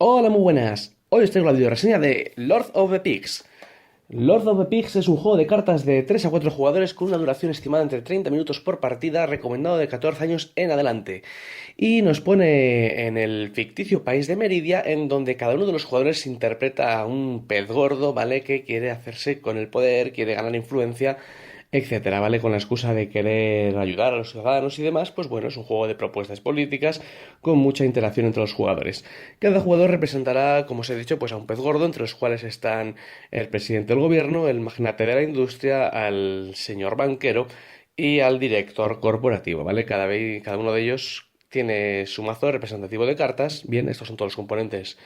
Hola, muy buenas. Hoy os traigo la videoreseña de Lord of the Pigs. Lord of the Pigs es un juego de cartas de 3 a 4 jugadores con una duración estimada entre 30 minutos por partida, recomendado de 14 años en adelante. Y nos pone en el ficticio país de Meridia, en donde cada uno de los jugadores interpreta a un pez gordo, ¿vale? Que quiere hacerse con el poder, quiere ganar influencia, etcétera, ¿vale? Con la excusa de querer ayudar a los ciudadanos y demás, pues bueno, es un juego de propuestas políticas con mucha interacción entre los jugadores. Cada jugador representará, como os he dicho, pues a un pez gordo, entre los cuales están el presidente del gobierno, el magnate de la industria, al señor banquero y al director corporativo, ¿vale? Cada uno de ellos tiene su mazo representativo de cartas. Bien, estos son todos los componentes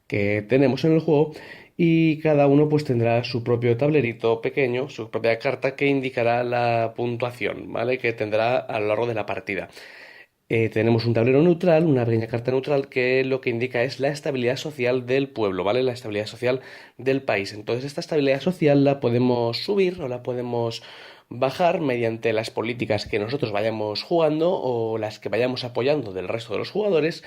que tenemos en el juego y cada uno pues tendrá su propio tablerito pequeño, su propia carta que indicará la puntuación, ¿vale? Que tendrá a lo largo de la partida. Tenemos un tablero neutral, una pequeña carta neutral que lo que indica es la estabilidad social del pueblo, ¿vale? La estabilidad social del país. Entonces, esta estabilidad social la podemos subir o la podemos bajar mediante las políticas que nosotros vayamos jugando o las que vayamos apoyando del resto de los jugadores.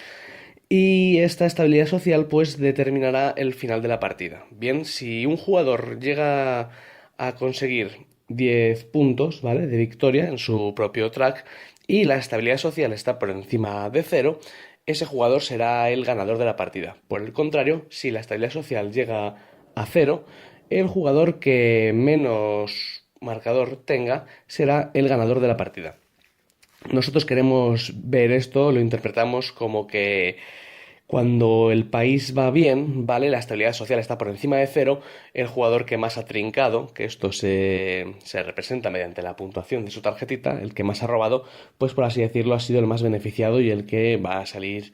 Y esta estabilidad social pues determinará el final de la partida. Bien, si un jugador llega a conseguir 10 puntos, ¿vale? De victoria en su propio track y la estabilidad social está por encima de cero, ese jugador será el ganador de la partida. Por el contrario, si la estabilidad social llega a cero, el jugador que menos marcador tenga será el ganador de la partida. Nosotros queremos ver esto, lo interpretamos como que cuando el país va bien, ¿vale? La estabilidad social está por encima de cero, el jugador que más ha trincado, que esto se representa mediante la puntuación de su tarjetita, el que más ha robado, pues por así decirlo, ha sido el más beneficiado y el que va a salir,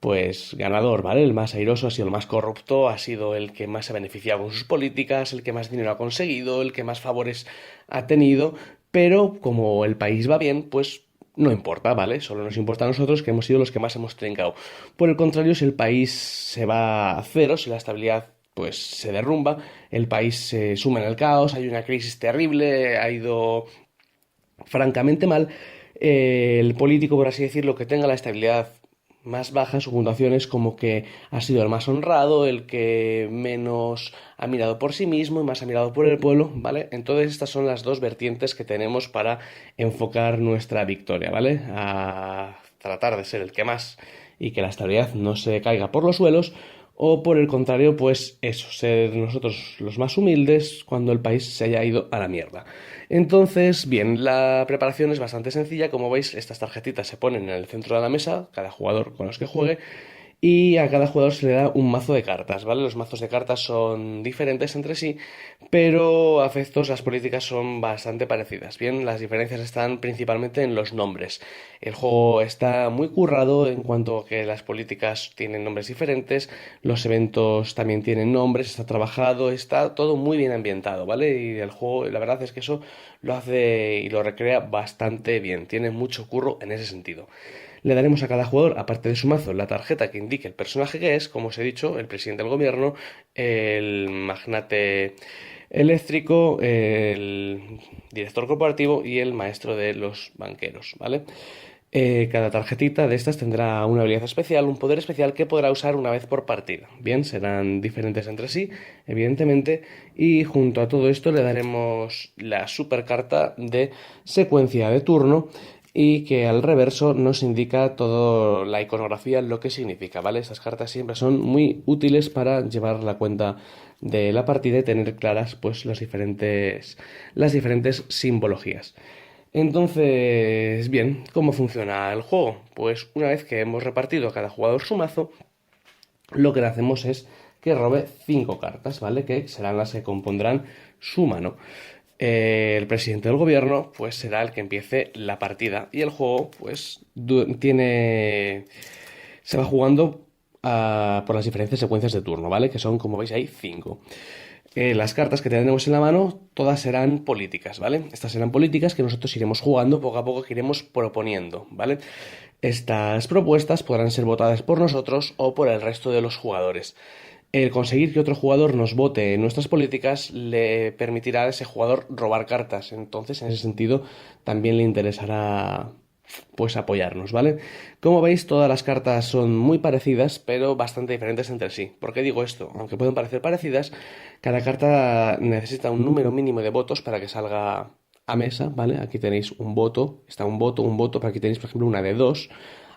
pues, ganador, ¿vale? El más airoso ha sido el más corrupto, ha sido el que más se ha beneficiado con sus políticas, el que más dinero ha conseguido, el que más favores ha tenido, pero como el país va bien, pues no importa, ¿vale? Solo nos importa a nosotros que hemos sido los que más hemos trincado. Por el contrario, si el país se va a cero, si la estabilidad pues se derrumba, el país se sume en el caos, hay una crisis terrible, ha ido francamente mal, el político, por así decirlo, que tenga la estabilidad más baja en su puntuación es como que ha sido el más honrado, el que menos ha mirado por sí mismo y más ha mirado por el pueblo, ¿vale? Entonces estas son las dos vertientes que tenemos para enfocar nuestra victoria, ¿vale? A tratar de ser el que más y que la estabilidad no se caiga por los suelos, o por el contrario, pues eso, ser nosotros los más humildes cuando el país se haya ido a la mierda. Entonces, bien, la preparación es bastante sencilla. Como veis, estas tarjetitas se ponen en el centro de la mesa, cada jugador con los que juegue, y a cada jugador se le da un mazo de cartas, ¿vale? Los mazos de cartas son diferentes entre sí, pero a efectos las políticas son bastante parecidas. Bien, las diferencias están principalmente en los nombres. El juego está muy currado en cuanto a que las políticas tienen nombres diferentes, los eventos también tienen nombres, está trabajado, está todo muy bien ambientado, ¿vale? Y el juego, la verdad es que eso lo hace y lo recrea bastante bien, tiene mucho curro en ese sentido. Le daremos a cada jugador, aparte de su mazo, la tarjeta que indique el personaje que es, como os he dicho, el presidente del gobierno, el magnate eléctrico, el director corporativo y el maestro de los banqueros, ¿vale? Cada tarjetita de estas tendrá una habilidad especial, un poder especial que podrá usar una vez por partida. Bien, serán diferentes entre sí, evidentemente, y junto a todo esto le daremos la super carta de secuencia de turno y que al reverso nos indica toda la iconografía, lo que significa, ¿vale? Estas cartas siempre son muy útiles para llevar la cuenta de la partida y tener claras pues las diferentes simbologías. Entonces, bien, ¿cómo funciona el juego? Pues una vez que hemos repartido a cada jugador su mazo, lo que le hacemos es que robe 5 cartas, ¿vale? Que serán las que compondrán su mano. El presidente del gobierno, pues será el que empiece la partida. Y el juego, pues, se va jugando por las diferentes secuencias de turno, ¿vale? Que son, como veis ahí, 5. Las cartas que tenemos en la mano, todas serán políticas, ¿vale? Estas serán políticas que nosotros iremos jugando poco a poco, que iremos proponiendo, ¿vale? Estas propuestas podrán ser votadas por nosotros o por el resto de los jugadores. El conseguir que otro jugador nos vote en nuestras políticas le permitirá a ese jugador robar cartas. Entonces, en ese sentido, también le interesará pues apoyarnos, ¿vale? Como veis, todas las cartas son muy parecidas, pero bastante diferentes entre sí. ¿Por qué digo esto? Aunque pueden parecer parecidas, cada carta necesita un número mínimo de votos para que salga a mesa, ¿vale? Aquí tenéis un voto, está un voto, pero aquí tenéis, por ejemplo, una de 2.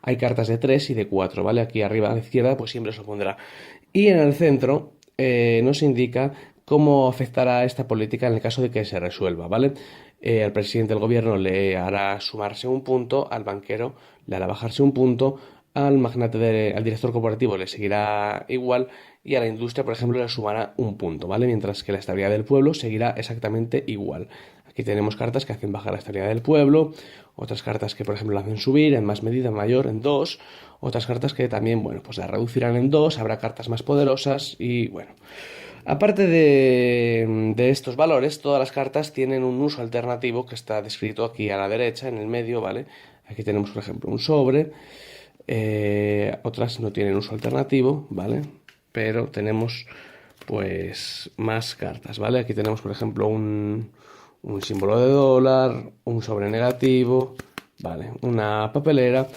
Hay cartas de 3 y de 4, ¿vale? Aquí arriba a la izquierda, pues siempre os lo pondrá. Y en el centro nos indica cómo afectará esta política en el caso de que se resuelva, ¿vale? Al presidente del gobierno le hará sumarse un punto, al banquero le hará bajarse un punto, al director corporativo le seguirá igual y a la industria, por ejemplo, le sumará un punto, ¿vale? Mientras que la estabilidad del pueblo seguirá exactamente igual. Aquí tenemos cartas que hacen bajar la estabilidad del pueblo, otras cartas que, por ejemplo, la hacen subir en más medida, en mayor, en 2, otras cartas que también, bueno, pues la reducirán en 2, habrá cartas más poderosas y, bueno. Aparte de estos valores, todas las cartas tienen un uso alternativo que está descrito aquí a la derecha, en el medio, ¿vale? Aquí tenemos, por ejemplo, un sobre. Otras no tienen uso alternativo, ¿vale? Pero tenemos, pues, más cartas, ¿vale? Aquí tenemos, por ejemplo, un símbolo de dólar, un sobre negativo, ¿vale? Una papelera.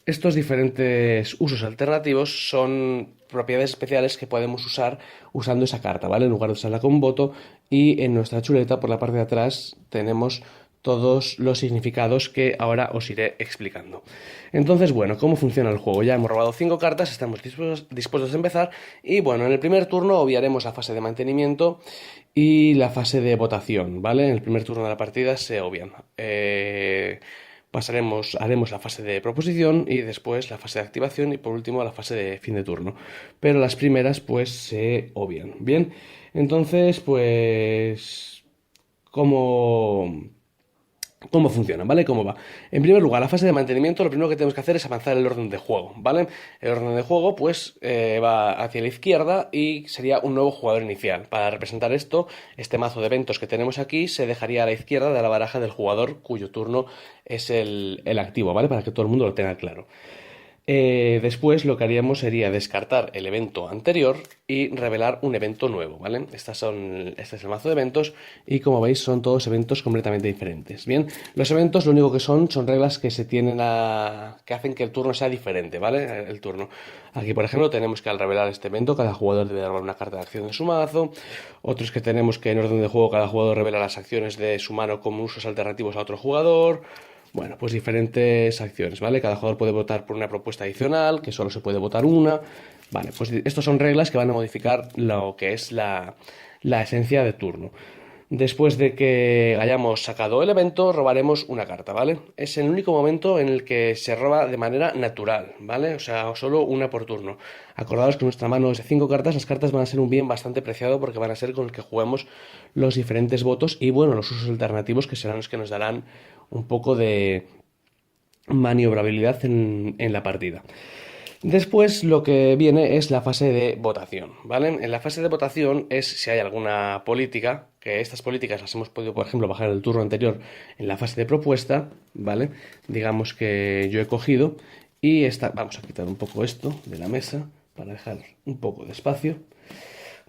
Estos diferentes usos alternativos son propiedades especiales que podemos usar usando esa carta, ¿vale? En lugar de usarla con un voto, y en nuestra chuleta por la parte de atrás tenemos todos los significados que ahora os iré explicando. Entonces, bueno, ¿cómo funciona el juego? Ya hemos robado 5 cartas, estamos dispuestos a empezar y, bueno, en el primer turno obviaremos la fase de mantenimiento y la fase de votación, ¿vale? En el primer turno de la partida se obvian. Haremos la fase de proposición y después la fase de activación y por último la fase de fin de turno. Pero las primeras pues se obvian. Bien, entonces pues ¿cómo funciona? ¿Vale? ¿Cómo va? En primer lugar, la fase de mantenimiento, lo primero que tenemos que hacer es avanzar el orden de juego, ¿vale? El orden de juego, pues, va hacia la izquierda y sería un nuevo jugador inicial. Para representar esto, este mazo de eventos que tenemos aquí se dejaría a la izquierda de la baraja del jugador cuyo turno es el activo, ¿vale? Para que todo el mundo lo tenga claro. Después lo que haríamos sería descartar el evento anterior y revelar un evento nuevo, ¿vale? Este es el mazo de eventos y como veis son todos eventos completamente diferentes. Bien, los eventos lo único que son reglas que que hacen que el turno sea diferente, ¿vale? El turno. Aquí, por ejemplo, tenemos que al revelar este evento cada jugador debe dar una carta de acción de su mazo. Otros que tenemos que en orden de juego cada jugador revela las acciones de su mano como usos alternativos a otro jugador. Bueno, pues diferentes acciones, ¿vale? Cada jugador puede votar por una propuesta adicional, que solo se puede votar una. Vale, pues estas son reglas que van a modificar lo que es la esencia de turno. Después de que hayamos sacado el evento, robaremos una carta, ¿vale? Es el único momento en el que se roba de manera natural, ¿vale? O sea, solo una por turno. Acordaos que nuestra mano es de 5 cartas, las cartas van a ser un bien bastante preciado porque van a ser con el que juguemos los diferentes votos y, bueno, los usos alternativos que serán los que nos darán un poco de maniobrabilidad en la partida. Después lo que viene es la fase de votación, ¿vale? En la fase de votación es si hay alguna política, que estas políticas las hemos podido, por ejemplo, bajar el turno anterior en la fase de propuesta, ¿vale? Digamos que yo he cogido y vamos a quitar un poco esto de la mesa para dejar un poco de espacio.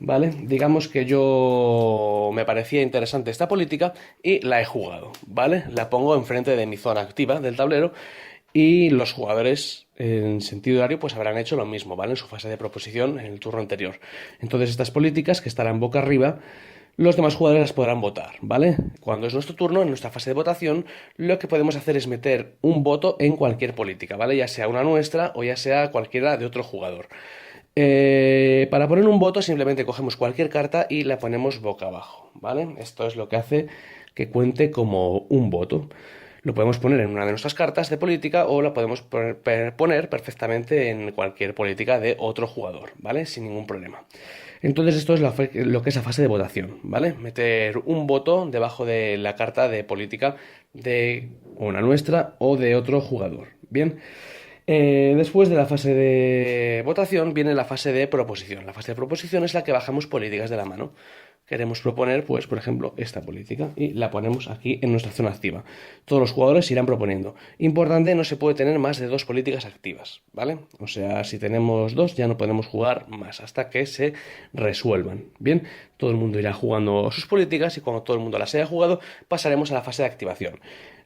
¿Vale? Digamos que yo me parecía interesante esta política y la he jugado, ¿vale? La pongo enfrente de mi zona activa del tablero y los jugadores en sentido horario pues habrán hecho lo mismo, ¿vale? En su fase de proposición en el turno anterior. Entonces estas políticas que estarán boca arriba, los demás jugadores las podrán votar, ¿vale? Cuando es nuestro turno, en nuestra fase de votación, lo que podemos hacer es meter un voto en cualquier política, ¿vale? Ya sea una nuestra o ya sea cualquiera de otro jugador. Para poner un voto simplemente cogemos cualquier carta y la ponemos boca abajo, ¿vale? Esto es lo que hace que cuente como un voto. Lo podemos poner en una de nuestras cartas de política o la podemos poner perfectamente en cualquier política de otro jugador, ¿vale? Sin ningún problema. Entonces esto es lo que es la fase de votación, ¿vale? Meter un voto debajo de la carta de política de una nuestra o de otro jugador, ¿bien? Después de la fase de votación viene la fase de proposición. La fase de proposición es la que bajamos políticas de la mano. Queremos proponer, pues, por ejemplo, esta política y la ponemos aquí en nuestra zona activa. Todos los jugadores irán proponiendo. Importante, no se puede tener más de 2 políticas activas, ¿vale? O sea, si tenemos 2 ya no podemos jugar más hasta que se resuelvan. Bien, todo el mundo irá jugando sus políticas y cuando todo el mundo las haya jugado pasaremos a la fase de activación.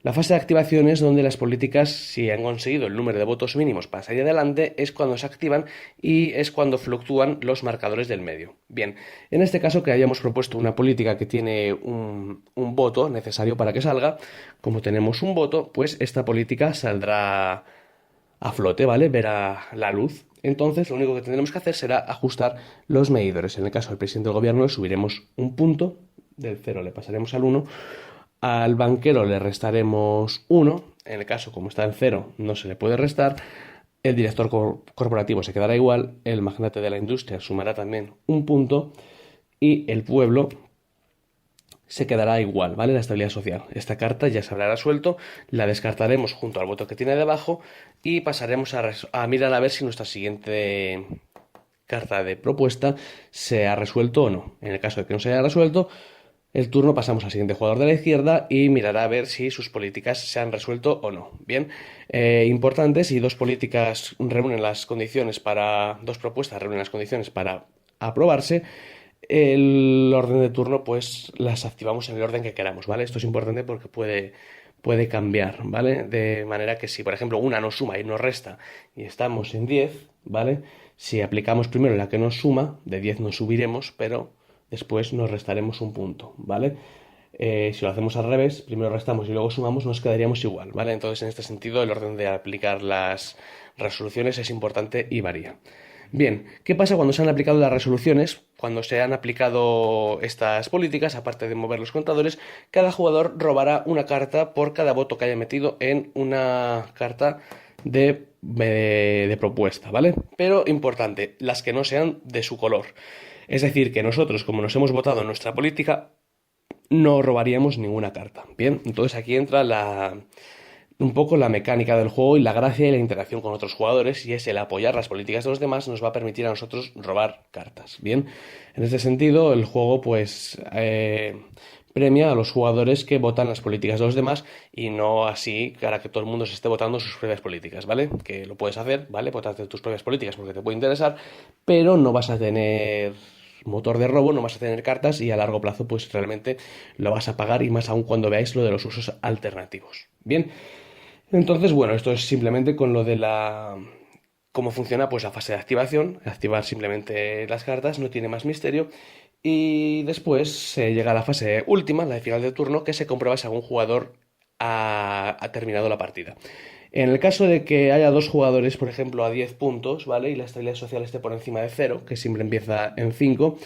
La fase de activación es donde las políticas, si han conseguido el número de votos mínimos para salir adelante, es cuando se activan y es cuando fluctúan los marcadores del medio. Bien, en este caso que hayamos propuesto una política que tiene un voto necesario para que salga, como tenemos un voto, pues esta política saldrá a flote, ¿vale? Verá la luz. Entonces, lo único que tendremos que hacer será ajustar los medidores. En el caso del presidente del gobierno, le subiremos un punto, del 0 le pasaremos al 1, al banquero le restaremos 1, en el caso, como está en 0, no se le puede restar, el director corporativo se quedará igual, el magnate de la industria sumará también un punto y el pueblo se quedará igual, ¿vale? La estabilidad social. Esta carta ya se habrá resuelto, la descartaremos junto al voto que tiene debajo y pasaremos a mirar a ver si nuestra siguiente carta de propuesta se ha resuelto o no. En el caso de que no se haya resuelto, el turno pasamos al siguiente jugador de la izquierda y mirará a ver si sus políticas se han resuelto o no. Bien, importante, si dos políticas reúnen las condiciones para, dos propuestas reúnen las condiciones para aprobarse, el orden de turno pues las activamos en el orden que queramos, ¿vale? Esto es importante porque puede cambiar, ¿vale? De manera que si, por ejemplo, una nos suma y nos resta y estamos en 10, ¿vale? Si aplicamos primero la que nos suma, de 10 nos subiremos, pero después nos restaremos un punto, ¿vale? Si lo hacemos al revés, primero restamos y luego sumamos, nos quedaríamos igual, ¿vale? Entonces, en este sentido, el orden de aplicar las resoluciones es importante y varía. Bien, ¿qué pasa cuando se han aplicado las resoluciones? Cuando se han aplicado estas políticas, aparte de mover los contadores, cada jugador robará una carta por cada voto que haya metido en una carta de propuesta, ¿vale? Pero importante, las que no sean de su color. Es decir, que nosotros, como nos hemos votado en nuestra política, no robaríamos ninguna carta. Bien, entonces aquí entra un poco la mecánica del juego y la gracia y la interacción con otros jugadores, y es el apoyar las políticas de los demás nos va a permitir a nosotros robar cartas. Bien, en este sentido el juego pues premia a los jugadores que votan las políticas de los demás y no así para que todo el mundo se esté votando sus propias políticas, ¿vale? Que lo puedes hacer, ¿vale? Votarte tus propias políticas porque te puede interesar, pero no vas a tener motor de robo, no vas a tener cartas y a largo plazo pues realmente lo vas a pagar, y más aún cuando veáis lo de los usos alternativos. Bien, entonces bueno, esto es simplemente con lo de cómo funciona pues la fase de activación, activar simplemente las cartas, no tiene más misterio. Y después se llega a la fase última, la de final de turno, que se comprueba si algún jugador ha terminado la partida. En el caso de que haya dos jugadores, por ejemplo, a 10 puntos, ¿vale? Y la estabilidad social esté por encima de 0, que siempre empieza en 5,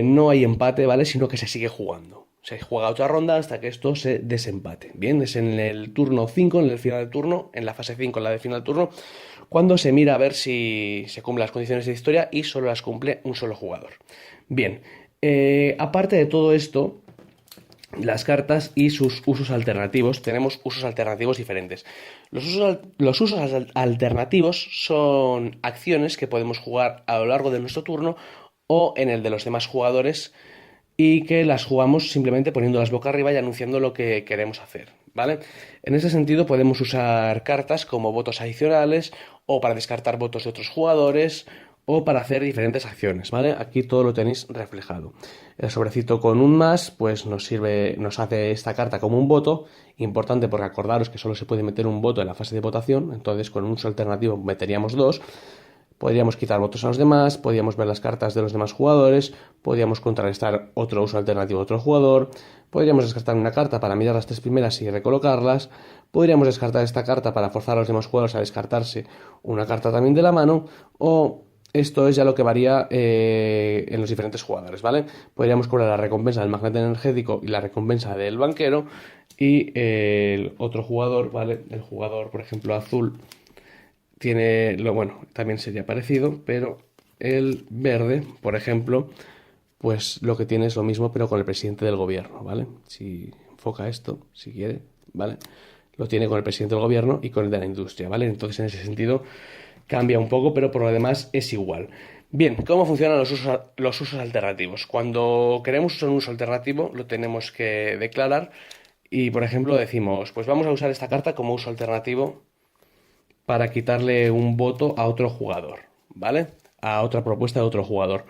no hay empate, ¿vale? Sino que se sigue jugando. Se juega otra ronda hasta que esto se desempate. Bien, es en el turno 5, en el final del turno, en la fase 5, en la de final del turno, cuando se mira a ver si se cumplen las condiciones de historia y solo las cumple un solo jugador. Bien, aparte de todo esto, las cartas y sus usos alternativos, tenemos usos alternativos diferentes. Los usos alternativos son acciones que podemos jugar a lo largo de nuestro turno o en el de los demás jugadores, y que las jugamos simplemente poniéndolas boca arriba y anunciando lo que queremos hacer, ¿vale? En ese sentido podemos usar cartas como votos adicionales o para descartar votos de otros jugadores o para hacer diferentes acciones, ¿vale? Aquí todo lo tenéis reflejado. El sobrecito con un más, pues nos hace esta carta como un voto, importante porque acordaros que solo se puede meter un voto en la fase de votación, entonces con un uso alternativo meteríamos dos. Podríamos quitar votos a los demás, podríamos ver las cartas de los demás jugadores, podríamos contrarrestar otro uso alternativo a otro jugador, podríamos descartar una carta para mirar las tres primeras y recolocarlas, podríamos descartar esta carta para forzar a los demás jugadores a descartarse una carta también de la mano, o esto es ya lo que varía en los diferentes jugadores, ¿vale? Podríamos cobrar la recompensa del magnate energético y la recompensa del banquero, y el otro jugador, ¿vale? El jugador, por ejemplo, azul tiene bueno, también sería parecido, pero el verde, por ejemplo, pues lo que tiene es lo mismo, pero con el presidente del gobierno, ¿vale? Si enfoca esto, si quiere, ¿vale? Lo tiene con el presidente del gobierno y con el de la industria, ¿vale? Entonces, en ese sentido, cambia un poco, pero por lo demás es igual. Bien, ¿cómo funcionan los usos alternativos? Cuando queremos usar un uso alternativo, lo tenemos que declarar y, por ejemplo, decimos, pues vamos a usar esta carta como uso alternativo para quitarle un voto a otro jugador, ¿vale? A otra propuesta de otro jugador.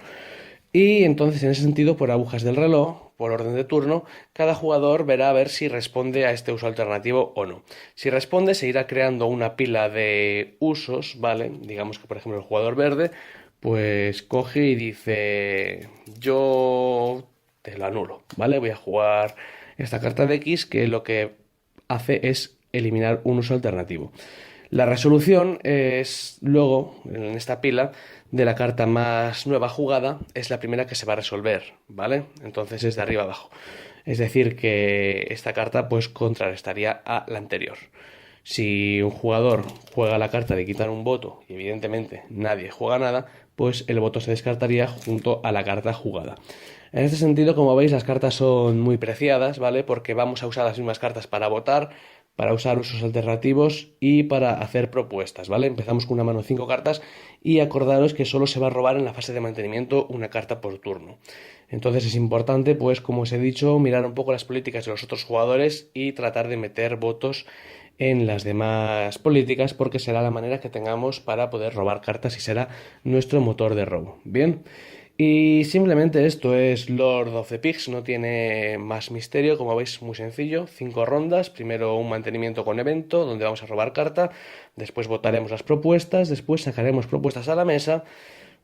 Y entonces, en ese sentido, por agujas del reloj, por orden de turno, cada jugador verá a ver si responde a este uso alternativo o no. Si responde, se irá creando una pila de usos, ¿vale? Digamos que, por ejemplo, el jugador verde, pues coge y dice, yo te lo anulo, ¿vale? Voy a jugar esta carta de X que lo que hace es eliminar un uso alternativo. La resolución es luego, en esta pila, de la carta más nueva jugada, es la primera que se va a resolver, ¿vale? Entonces es de arriba abajo. Es decir, que esta carta pues contrarrestaría a la anterior. Si un jugador juega la carta de quitar un voto y evidentemente nadie juega nada, pues el voto se descartaría junto a la carta jugada. En este sentido, como veis, las cartas son muy preciadas, ¿vale? Porque vamos a usar las mismas cartas para votar, para usar usos alternativos y para hacer propuestas, ¿vale? Empezamos con una mano de 5 cartas y acordaros que solo se va a robar en la fase de mantenimiento una carta por turno. Entonces es importante, pues como os he dicho, mirar un poco las políticas de los otros jugadores y tratar de meter votos en las demás políticas porque será la manera que tengamos para poder robar cartas y será nuestro motor de robo. Bien. Y simplemente esto es Lord of the Pigs, no tiene más misterio, como veis, muy sencillo. 5 rondas, primero un mantenimiento con evento, donde vamos a robar carta, después votaremos las propuestas, después sacaremos propuestas a la mesa,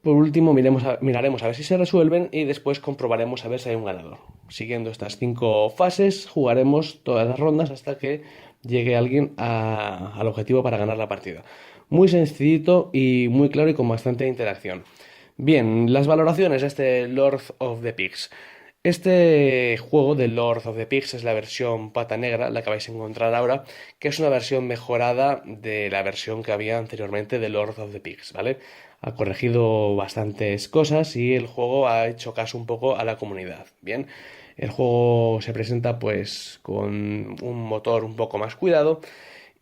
por último miraremos a ver si se resuelven y después comprobaremos a ver si hay un ganador. Siguiendo estas 5 fases, jugaremos todas las rondas hasta que llegue alguien al objetivo para ganar la partida. Muy sencillito y muy claro y con bastante interacción. Bien, las valoraciones de este Lord of the Pigs. Este juego de Lord of the Pigs es la versión pata negra, la que vais a encontrar ahora, que es una versión mejorada de la versión que había anteriormente de Lord of the Pigs, ¿vale? Ha corregido bastantes cosas y el juego ha hecho caso un poco a la comunidad. Bien, el juego se presenta pues con un motor un poco más cuidado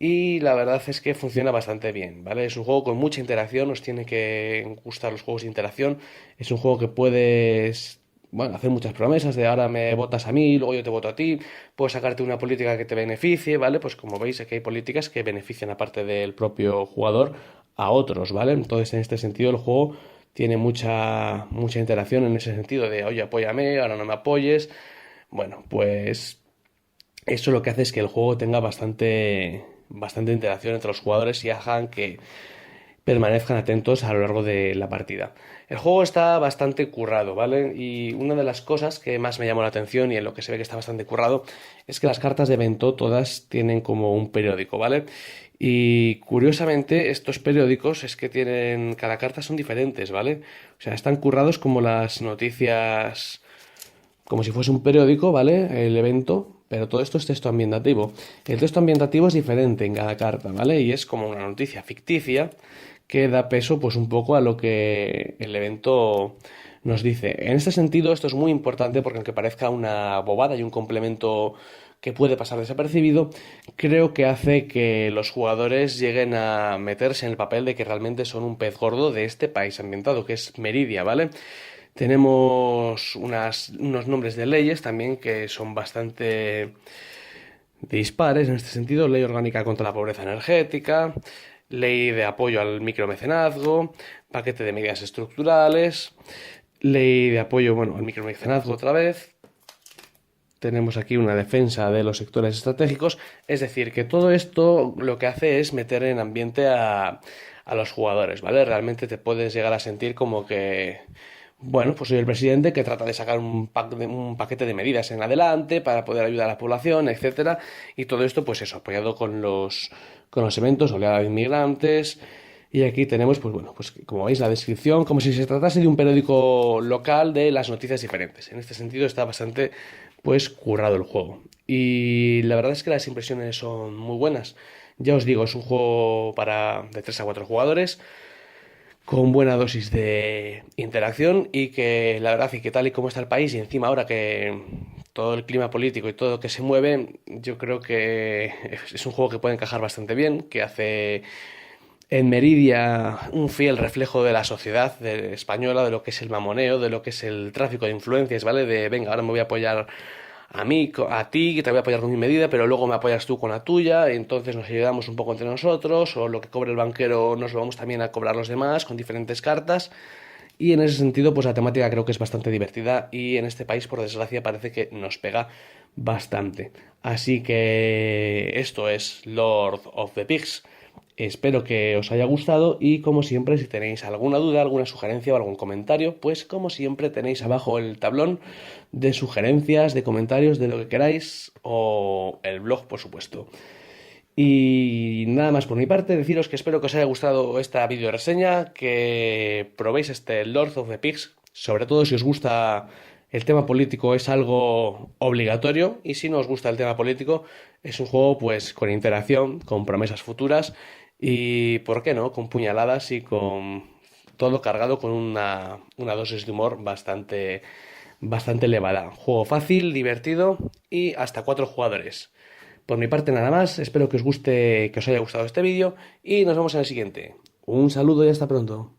y la verdad es que funciona bastante bien, ¿vale? Es un juego con mucha interacción, os tiene que gustar los juegos de interacción. Es un juego que puedes, bueno, hacer muchas promesas de ahora me votas a mí, luego yo te voto a ti, puedes sacarte una política que te beneficie, ¿vale? Pues como veis aquí hay políticas que benefician aparte del propio jugador a otros, ¿vale? Entonces en este sentido el juego tiene mucha interacción en ese sentido de, oye, apóyame, ahora no me apoyes. Bueno, pues eso lo que hace es que el juego tenga bastante interacción entre los jugadores y hagan que permanezcan atentos a lo largo de la partida. El juego está bastante currado, ¿vale? Y una de las cosas que más me llamó la atención y en lo que se ve que está bastante currado es que las cartas de evento todas tienen como un periódico, ¿vale? Y curiosamente estos periódicos es que tienen, cada carta son diferentes, ¿vale? O sea, están currados como las noticias como si fuese un periódico, ¿vale? El evento, pero todo esto es texto ambientativo. El texto ambientativo es diferente en cada carta, ¿vale? Y es como una noticia ficticia que da peso pues un poco a lo que el evento nos dice. En este sentido, esto es muy importante porque aunque parezca una bobada y un complemento que puede pasar desapercibido, creo que hace que los jugadores lleguen a meterse en el papel de que realmente son un pez gordo de este país ambientado, que es Meridia, ¿vale? Tenemos unos nombres de leyes también que son bastante dispares en este sentido. Ley orgánica contra la pobreza energética, ley de apoyo al micromecenazgo, paquete de medidas estructurales, ley de apoyo, bueno, al micromecenazgo otra vez. Tenemos aquí una defensa de los sectores estratégicos. Es decir, que todo esto lo que hace es meter en ambiente a los jugadores, ¿vale? Realmente te puedes llegar a sentir como que bueno, pues soy el presidente que trata de sacar un paquete de medidas en adelante para poder ayudar a la población, etcétera. Y todo esto, pues eso, apoyado con los eventos, oleada de inmigrantes. Y aquí tenemos, pues bueno, pues como veis, la descripción, como si se tratase de un periódico local de las noticias diferentes. En este sentido está bastante, pues, currado el juego. Y la verdad es que las impresiones son muy buenas. Ya os digo, es un juego de 3 a 4 jugadores con buena dosis de interacción y que la verdad y que tal y como está el país y encima ahora que todo el clima político y todo lo que se mueve, yo creo que es un juego que puede encajar bastante bien, que hace en Meridia un fiel reflejo de la sociedad española, de lo que es el mamoneo, de lo que es el tráfico de influencias, ¿vale? De venga, ahora me voy a apoyar a mí, a ti, que te voy a apoyar con mi medida, pero luego me apoyas tú con la tuya, y entonces nos ayudamos un poco entre nosotros, o lo que cobre el banquero nos lo vamos también a cobrar los demás con diferentes cartas. y en ese sentido pues la temática creo que es bastante divertida y en este país por desgracia parece que nos pega bastante. Así que esto es Lord of the Pigs. Espero que os haya gustado y como siempre si tenéis alguna duda, alguna sugerencia o algún comentario, pues como siempre tenéis abajo el tablón de sugerencias, de comentarios, de lo que queráis o el blog por supuesto. Y nada más por mi parte, deciros que espero que os haya gustado esta video reseña, que probéis este Lord of the Pigs, sobre todo si os gusta el tema político es algo obligatorio y si no os gusta el tema político es un juego pues con interacción, con promesas futuras y, ¿por qué no?, con puñaladas y con todo cargado con una dosis de humor bastante elevada. Juego fácil, divertido y hasta 4 jugadores. Por mi parte nada más, espero que os haya gustado este vídeo y nos vemos en el siguiente. Un saludo y hasta pronto.